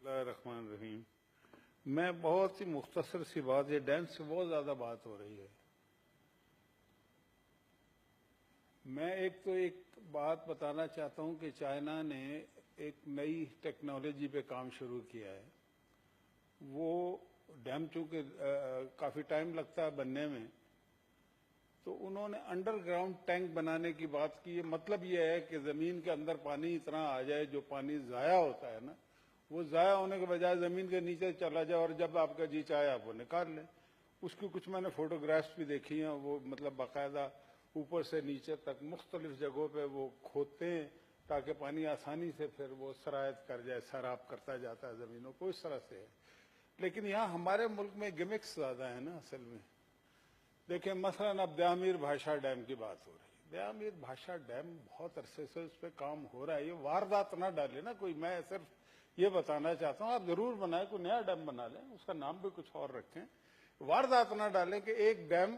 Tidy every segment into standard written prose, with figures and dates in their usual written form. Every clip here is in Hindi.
रहमान रहीम। मैं बहुत ही मुख्तसर सी बात, ये डैम से बहुत ज्यादा बात हो रही है। मैं एक बात बताना चाहता हूं कि चाइना ने एक नई टेक्नोलॉजी पे काम शुरू किया है। वो डैम चूंकि काफी टाइम लगता है बनने में, तो उन्होंने अंडरग्राउंड टैंक बनाने की बात की है। मतलब ये है कि जमीन के अंदर पानी इतना आ जाए, जो पानी जाया होता है ना, वो जाया होने के बजाय जमीन के नीचे चला जाए और जब आपका जी चाहे आप वो निकाल लें। उसकी कुछ मैंने फोटोग्राफ्स भी देखी हैं। वो मतलब बाकायदा ऊपर से नीचे तक मुख्तलिफ जगहों पे वो खोदते हैं ताकि पानी आसानी से फिर वो सरायत कर जाए, सैराब करता जाता है जमीनों को, इस तरह से है। लेकिन यहाँ हमारे मुल्क में गिमिक्स ज्यादा है ना असल में। देखिए मसलन अब दयामीर भाषा डैम की बात हो रही है। दयामीर भाषा डैम बहुत अरसे से उस पर काम हो रहा है। ये वारदात ना डाले ना कोई। मैं सिर्फ ये बताना चाहता हूँ, आप जरूर बनाए, कोई नया डैम बना लें, उसका नाम भी कुछ और रखें। वारदात ना डालें कि एक डैम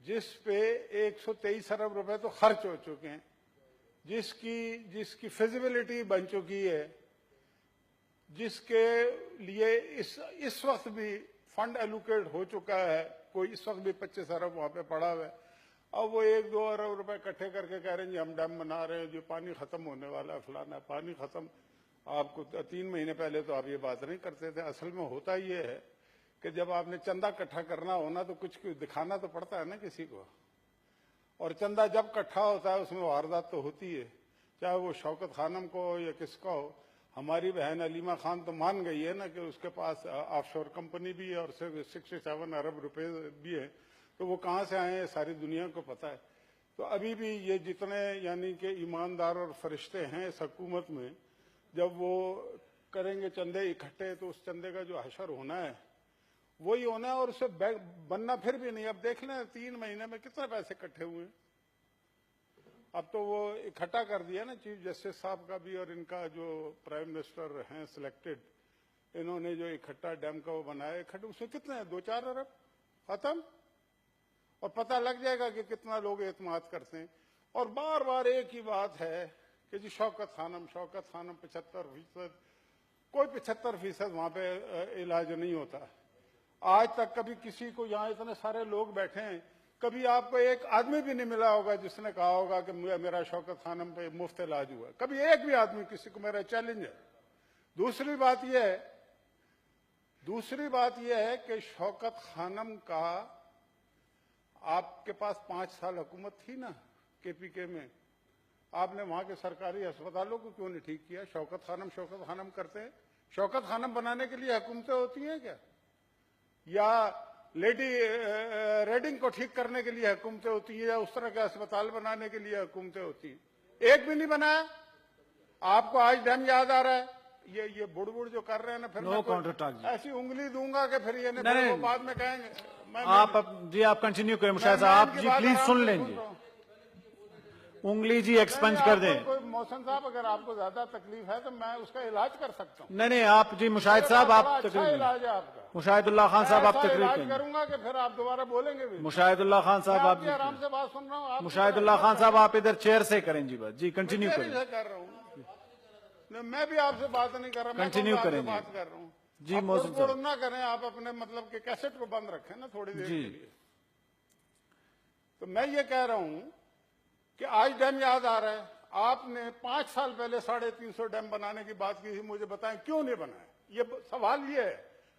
जिस पे 123 अरब रुपए तो खर्च हो चुके हैं, जिसकी फिजिबिलिटी बन चुकी है, जिसके लिए इस वक्त भी फंड एलोकेट हो चुका है, कोई इस वक्त भी 25 अरब वहां पे पड़ा हुआ है। अब वो 1-2 अरब रुपए इकट्ठे करके कह रहे हैं जी हम डैम बना रहे हैं, जो पानी खत्म होने वाला है, फलाना पानी खत्म। आपको 3 महीने पहले तो आप ये बात नहीं करते थे। असल में होता ये है कि जब आपने चंदा इकट्ठा करना हो ना, तो कुछ दिखाना तो पड़ता है ना किसी को। और चंदा जब इकट्ठा होता है उसमें वारदात तो होती है, चाहे वो शौकत खानम को हो या किसका हो। हमारी बहन अलीमा खान तो मान गई है ना कि उसके पास ऑफशोर कंपनी भी है और सिर्फ 67 अरब रुपए भी है। तो वो कहाँ से आए हैं सारी दुनिया को पता है। तो अभी भी ये जितने यानी कि ईमानदार और फरिश्ते हैं इस हुकूमत में, जब वो करेंगे चंदे इकट्ठे, तो उस चंदे का जो हशर होना है वही होना है, और उससे बनना फिर भी नहीं। अब देख लें 3 महीने में कितने पैसे इकट्ठे हुए। अब तो वो इकट्ठा कर दिया ना चीफ जस्टिस साहब का भी, और इनका जो प्राइम मिनिस्टर हैं सिलेक्टेड, इन्होंने जो इकट्ठा डैम का वो बनाया इकट्ठा, उसमें कितने हैं 2-4 अरब खत्म। और पता लग जाएगा कि कितना लोग एतमाद करते हैं। और बार बार एक ही बात है कि जी शौकत खानम 75%, कोई 75% वहां पे इलाज नहीं होता। आज तक कभी किसी को, यहाँ इतने सारे लोग बैठे हैं, कभी आपको एक आदमी भी नहीं मिला होगा जिसने कहा होगा कि मेरा शौकत खानम पे मुफ्त इलाज हुआ। कभी एक भी आदमी, किसी को मेरा चैलेंज है। दूसरी बात यह है कि शौकत खानम का आपके पास 5 साल हुकूमत थी ना केपीके में, आपने वहां के सरकारी अस्पतालों को क्यों नहीं ठीक किया? शौकत खानम करते हैं। शौकत खानम बनाने के लिए हुकूमतें होती हैं क्या? या लेडी रेडिंग को ठीक करने के लिए हुकूमतें होती है, या उस तरह के अस्पताल बनाने के लिए हुकूमतें होती हैं? एक भी नहीं बनाया। आपको आज डैम याद आ रहा है? ये बुड़ जो कर रहे हैं ना, फिर मैं ऐसी उंगली दूंगा कि फिर ये नहीं, वो बाद में कहेंगे। आप कंटिन्यू करें मुशाहिद साहब। आप जी प्लीज सुन लेंगे। उंगली जी एक्सपंज कर दें। मोहसिन साहब, अगर आपको ज्यादा तकलीफ है तो मैं उसका इलाज कर सकता हूँ। नहीं, आप जी मुशाहिद साहब, आप अच्छा इलाज है आपका। मुशाहिदुल्लाह खान साहब, आप तकरीर करूंगा कि फिर आप दोबारा बोलेंगे भी। मुशाहिदुल्लाह खान साहब, आप आराम से बात सुन रहा हूँ। मुशाहिदुल्लाह खान साहब, आप इधर चेयर से करें जी, बस जी कंटिन्यू करें। कर रहा हूँ मैं भी आपसे बात नहीं कर रहा, कंटिन्यू करें, बात कर रहा हूँ जी। मोहसिन ना करें आप, अपने मतलब के कैसेट को बंद रखें ना थोड़ी देर के लिए। तो मैं ये कह रहा हूँ कि आज डैम याद आ रहा है। आपने 5 साल पहले 350 डैम बनाने की बात की थी, मुझे बताएं क्यों नहीं बनाए? ये सवाल ये है।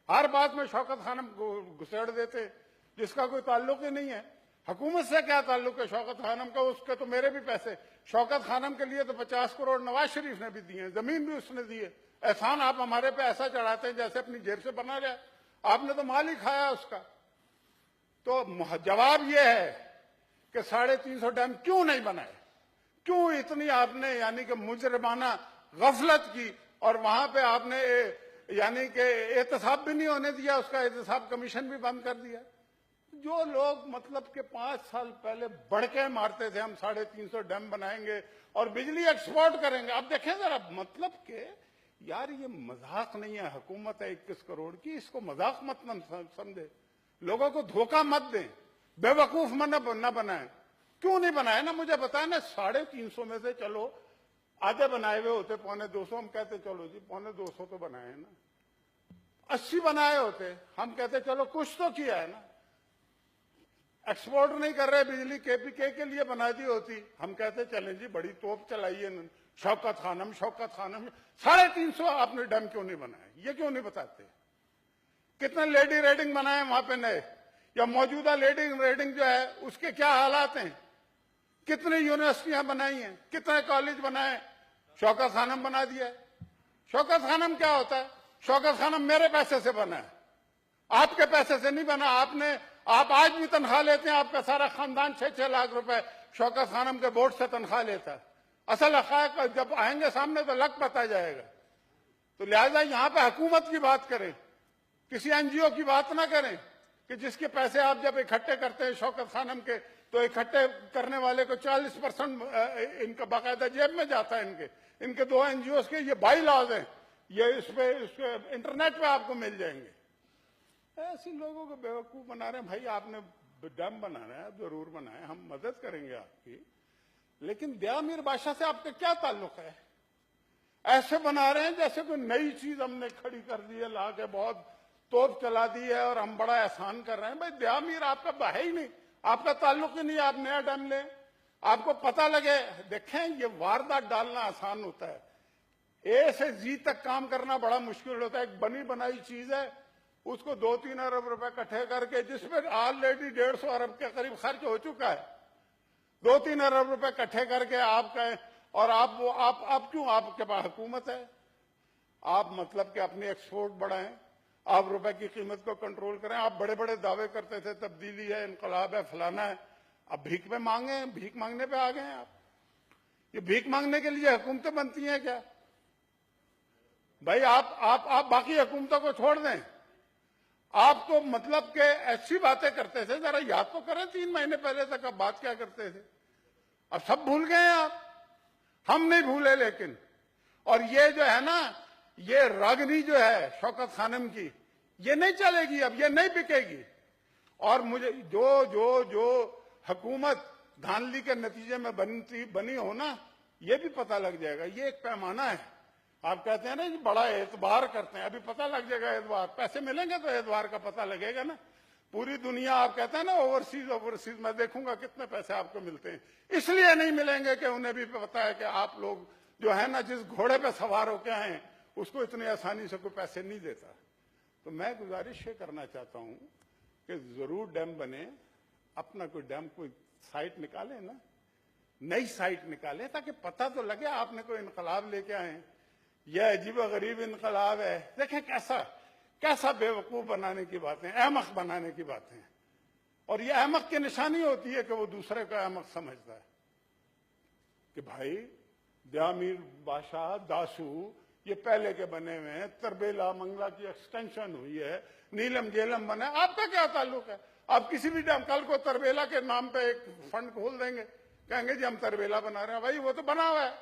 हर बात में शौकत खानम को घुसेड़ देते जिसका कोई ताल्लुक ही नहीं है। हुकूमत से क्या ताल्लुक है शौकत खानम का? उसके तो मेरे भी पैसे। शौकत खानम के लिए तो 50 करोड़ नवाज शरीफ ने भी दिए, जमीन भी उसने दी है। एहसान आप हमारे पे ऐसा चढ़ाते हैं जैसे अपनी जेब से बना लिया। आपने तो माल ही खाया उसका। तो जवाब यह है कि 350 डैम क्यों नहीं बनाए? क्यों इतनी आपने यानी कि मुजरमाना गफलत की? और वहां पे आपने यानी कि एहतसाब भी नहीं होने दिया, उसका एहतसाब कमीशन भी बंद कर दिया। जो लोग मतलब के 5 साल पहले बढ़के मारते थे हम 350 डैम बनाएंगे और बिजली एक्सपोर्ट करेंगे, अब देखें जरा, मतलब के यार ये मजाक नहीं है। हुकूमत है 21 करोड़ की, इसको मजाक मत समझे। लोगों को धोखा मत दें, बेवकूफ न बनाए। क्यों नहीं बनाए ना मुझे बताए ना। 350 में से चलो आधे बनाए हुए होते 250, हम कहते चलो जी 250 तो बनाए ना, 80 बनाए होते, हम कहते चलो कुछ तो किया है ना। एक्सपोर्ट नहीं कर रहे बिजली, केपीके के लिए बना दी होती, हम कहते चलें जी बड़ी तोप चलाई है शौकत खानम 350 आपने डैम क्यों नहीं बनाए, ये क्यों नहीं बताते। कितने लेडी रेडिंग बनाए वहां पे नए, या मौजूदा लेडी रेडिंग जो है उसके क्या हालात हैं, कितनी यूनिवर्सिटियां बनाई हैं, कितने कॉलेज बनाए, शौकत खानम बना दिया। शौकत खानम क्या होता है, शौकत खानम मेरे पैसे से बना है, आपके पैसे से नहीं बना। आप आज भी तनख्वाह लेते हैं, आपका सारा खानदान 6-6 लाख रुपए शौकत खानम के बोर्ड से तनख्वाह लेता है। असल हक़ाइक़ जब आएंगे सामने तो लग पता जाएगा। तो लिहाजा यहां पे हुकूमत की बात करें, किसी एनजीओ की बात ना करें कि जिसके पैसे आप जब इकट्ठे करते हैं शौकत खानम के, तो इकट्ठे करने वाले को 40% इनका बाकायदा जेब में जाता है। इनके 2 एनजीओ के ये बाई लॉज हैं, ये इसके इंटरनेट पे आपको मिल जाएंगे। ऐसे लोगों को बेवकूफ बना रहे हैं। भाई आपने डैम बनाना है, जरूर बनाए, हम मदद करेंगे आपकी, लेकिन दयामीर बादशाह से आपका क्या ताल्लुक है। ऐसे बना रहे हैं जैसे कोई नई चीज हमने खड़ी कर दी है, ला के बहुत तोप चला दी है और हम बड़ा एहसान कर रहे हैं। भाई दयामीर आपका है ही नहीं, आपका ताल्लुक ही नहीं। आप नया डैम लें, आपको पता लगे। देखें, ये वारदात डालना आसान होता है, ए से जी तक काम करना बड़ा मुश्किल होता है। एक बनी बनाई चीज है, उसको 2-3 अरब रुपए इकट्ठे करके, जिसमें ऑलरेडी 150 अरब के करीब खर्च हो चुका है, 2-3 अरब रुपए इकट्ठे करके आप कहें, और आप क्यों, आपके पास हुकूमत है, आप मतलब कि अपनी एक्सपोर्ट बढ़ाएं, आप रुपए की कीमत को कंट्रोल करें। आप बड़े बड़े दावे करते थे तब्दीली है, इनकलाब है, फलाना है, अब भीख में मांगे, भीख मांगने पे आ गए हैं आप। ये भीख मांगने के लिए हुकूमतें बनती हैं क्या भाई। आप बाकी हुकूमतों को छोड़ दें। आप तो मतलब के ऐसी बातें करते थे, जरा याद तो करें 3 महीने पहले तक आप बात क्या करते थे। अब सब भूल गए हैं आप, हम नहीं भूले लेकिन। और ये जो है ना, ये रागनी जो है शौकत खानम की, ये नहीं चलेगी, अब ये नहीं बिकेगी। और मुझे जो हुकूमत धांधली के नतीजे में बनी हो ना, ये भी पता लग जाएगा। ये एक पैमाना है। आप कहते हैं ना जी बड़ा एतबार करते हैं, अभी पता लग जाएगा एतबार। पैसे मिलेंगे तो एतबार का पता लगेगा ना। पूरी दुनिया आप कहते हैं ना ओवरसीज मैं देखूंगा कितने पैसे आपको मिलते हैं। इसलिए नहीं मिलेंगे कि उन्हें भी पता है कि आप लोग जो है ना, जिस घोड़े पे सवार होके आए उसको इतनी आसानी से कोई पैसे नहीं देता। तो मैं गुजारिश ये करना चाहता हूं कि जरूर डैम बने, अपना कोई डैम कोई साइट निकाले ना, नई साइट निकाले, ताकि पता तो लगे आपने कोई इनकलाब लेके आए। यह अजीब गरीब इनकलाब है। देखें कैसा बेवकूफ बनाने की बातें, अहमक बनाने की बातें। और यह अहमक की निशानी होती है कि वो दूसरे को अहमक समझता है कि भाई दयामीर बादशाह दासू ये पहले के बने हुए हैं, तरबेला मंगला की एक्सटेंशन हुई है, नीलम जेलम बना है, आपका क्या ताल्लुक है। आप किसी भी डैम, कल को तरबेला के नाम पे एक फंड खोल देंगे, कहेंगे जी हम तरबेला बना रहे हैं। भाई वो तो बना हुआ है,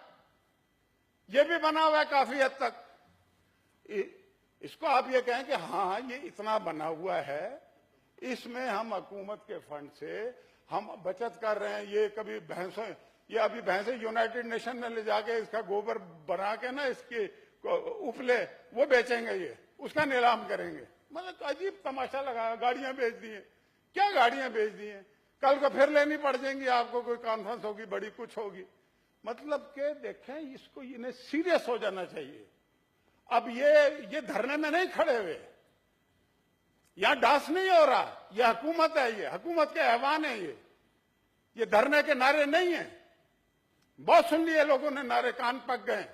ये भी बना हुआ है काफी हद तक। इसको आप ये कहें कि हाँ ये इतना बना हुआ है, इसमें हम हुकूमत के फंड से हम बचत कर रहे हैं। ये कभी भैंसों, ये अभी भैंसे यूनाइटेड नेशन में ले जाके इसका गोबर बना के ना, इसके उपले वो बेचेंगे, ये उसका नीलाम करेंगे। मतलब अजीब तमाशा लगाया। गाड़ियां बेच दी हैं, क्या गाड़ियां बेच दी हैं, कल को फिर लेनी पड़ जाएंगी आपको, कोई कॉन्फ्रेंस होगी बड़ी, कुछ होगी। मतलब के देखें, इसको इन्हें सीरियस हो जाना चाहिए। अब ये धरने में नहीं खड़े हुए, यहां डांस नहीं हो रहा, ये हुकूमत है, ये हुकूमत के ऐवान है, ये धरने के नारे नहीं है। बहुत सुन लिए लोगों ने नारे, कान पक गए।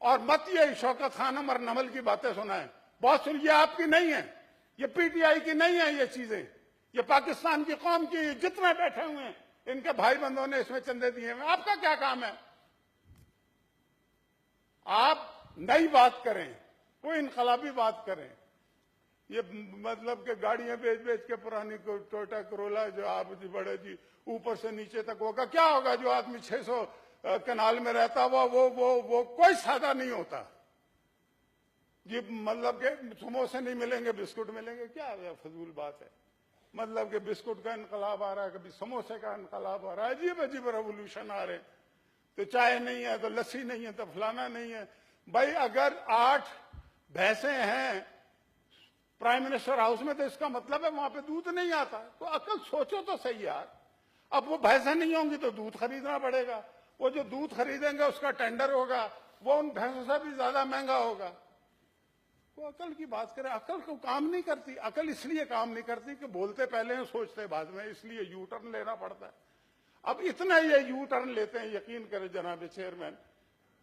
और मत ये शौकत खानम और नमल की बातें सुनाएं, बहुत सुन, ये आपकी नहीं है, ये पीटीआई की नहीं है, ये चीजें ये पाकिस्तान की कौम की, जितने बैठे हुए हैं इनके भाई बंधुओं ने इसमें चंदे दिए हैं। आपका क्या काम है। आप नई बात करें, कोई इनकलाबी बात करें। ये मतलब के गाड़ियां बेच बेच के पुरानी टोयोटा करोला जो आप जी बड़े जी ऊपर से नीचे तक होगा, क्या होगा। जो आदमी 600 कनाल में रहता हुआ वो कोई सादा नहीं होता जी। मतलब के समोसे नहीं मिलेंगे, बिस्कुट मिलेंगे, क्या फजूल बात है। मतलब के बिस्कुट का इनकलाब आ रहा है, कभी समोसे का इनकलाब आ रहा है, अजीब अजीब रेवोल्यूशन आ रहे हैं। तो चाय नहीं है, तो लस्सी नहीं है, तो फलाना नहीं है। भाई अगर 8 भैंसे हैं प्राइम मिनिस्टर हाउस में, तो इसका मतलब है वहां पे दूध नहीं आता। तो अकल सोचो तो सही यार। अब वो भैंसें नहीं होंगी तो दूध खरीदना पड़ेगा, वो जो दूध खरीदेंगे उसका टेंडर होगा, वो उन भैंसों से भी ज्यादा महंगा होगा। वो अकल की बात करें, अकल को काम नहीं करती। अकल इसलिए काम नहीं करती कि बोलते पहले हैं, सोचते बाद में, इसलिए यू टर्न लेना पड़ता है। अब इतना ये यू टर्न लेते हैं, यकीन करें जनाब चेयरमैन,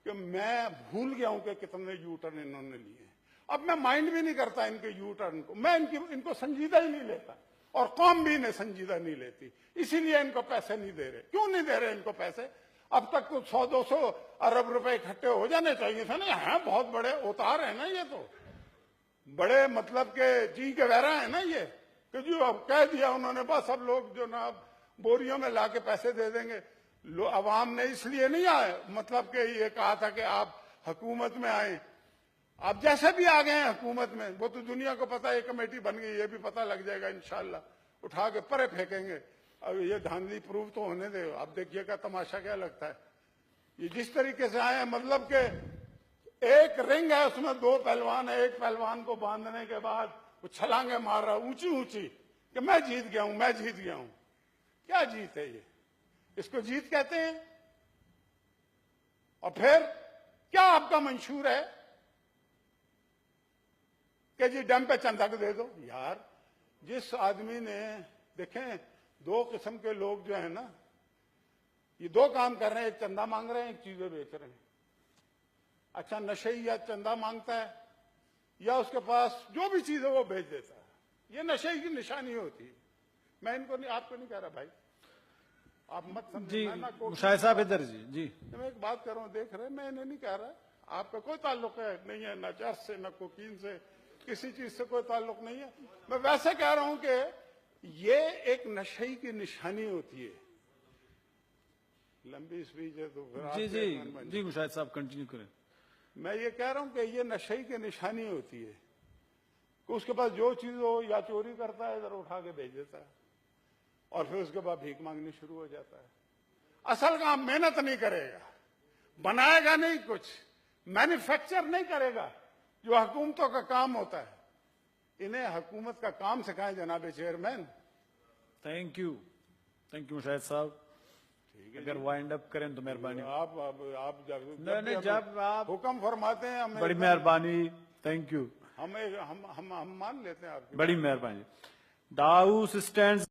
कि मैं भूल गया हूं कि कितने यू टर्न इन्होंने लिए। अब मैं माइंड भी नहीं करता इनके यू टर्न को, मैं इनको संजीदा ही नहीं लेता, और कौम भी इन्हें संजीदा नहीं लेती। इसीलिए इनको पैसे नहीं दे रहे। क्यों नहीं दे रहे इनको पैसे? अब तक तो 100-200 अरब रुपए इकट्ठे हो जाने चाहिए थे ना। हैं बहुत बड़े उतार है ना, ये तो बड़े मतलब के जी के वहरा है ना ये, कि जो अब कह दिया उन्होंने, बस अब लोग जो ना बोरियों में लाके पैसे दे देंगे। अवाम ने इसलिए नहीं आए, मतलब कि ये कहा था कि आप हुकूमत में आए। आप जैसे भी आ गए हैं हुकूमत में, वो तो दुनिया को पता है, ये कमेटी बन गई, ये भी पता लग जाएगा इंशाल्लाह, उठा के परे फेंकेंगे। अब ये धांधली प्रूव तो होने दे, अब देखिएगा तमाशा क्या लगता है। ये जिस तरीके से आए हैं, मतलब के एक रिंग है, उसमें 2 पहलवान है, एक पहलवान को बांधने के बाद वो छलांगे मार रहा ऊंची ऊंची कि मैं जीत गया हूं, मैं जीत गया हूं। क्या जीत है ये? इसको जीत कहते हैं? और फिर क्या आपका मंशूर है कि जी डैम पे चंदा को दे दो? यार जिस आदमी ने, देखें 2 किस्म के लोग जो है ना, ये 2 काम कर रहे हैं, एक चंदा मांग रहे हैं, एक चीजें बेच रहे हैं। अच्छा नशे या चंदा मांगता है या उसके पास जो भी चीज है वो बेच देता है, ये नशे की निशानी होती है। मैं इनको नहीं, आपको नहीं कह रहा भाई, आप मत समझिए। जी मैं ना मुशाहिद साहब इधर जी। मैं एक बात कर रहा हूँ, देख रहे, मैं इन्हें नहीं कह रहा, आपका कोई ताल्लुक है नहीं है, ना चर्च से, ना कोकीन से, किसी चीज से कोई ताल्लुक नहीं है। मैं वैसे कह रहा हूं कि ये एक नशे की निशानी होती है। लंबी स्पीच है तो फिर जी जी जी मुशाहिद साहब कंटिन्यू करें। मैं ये कह रहा हूं कि ये नशे की निशानी होती है कि उसके पास जो चीज हो, या चोरी करता है, इधर उठा के भेज देता है, और फिर उसके बाद भीख मांगनी शुरू हो जाता है। असल काम मेहनत नहीं करेगा, बनाएगा नहीं कुछ, मैन्युफैक्चर नहीं करेगा, जो हुकूमतों का काम होता है। इन्हें हुकूमत का काम सिखाएं जनाब चेयरमैन। थैंक यू मुशाहिद साहब। अगर वाइंड अप करें तो मेहरबानी। आप जब आप हुक्म फरमाते हैं हमें, बड़ी मेहरबानी। थैंक यू, हम मान लेते हैं आपकी बड़ी मेहरबानी। दाऊस स्टैंड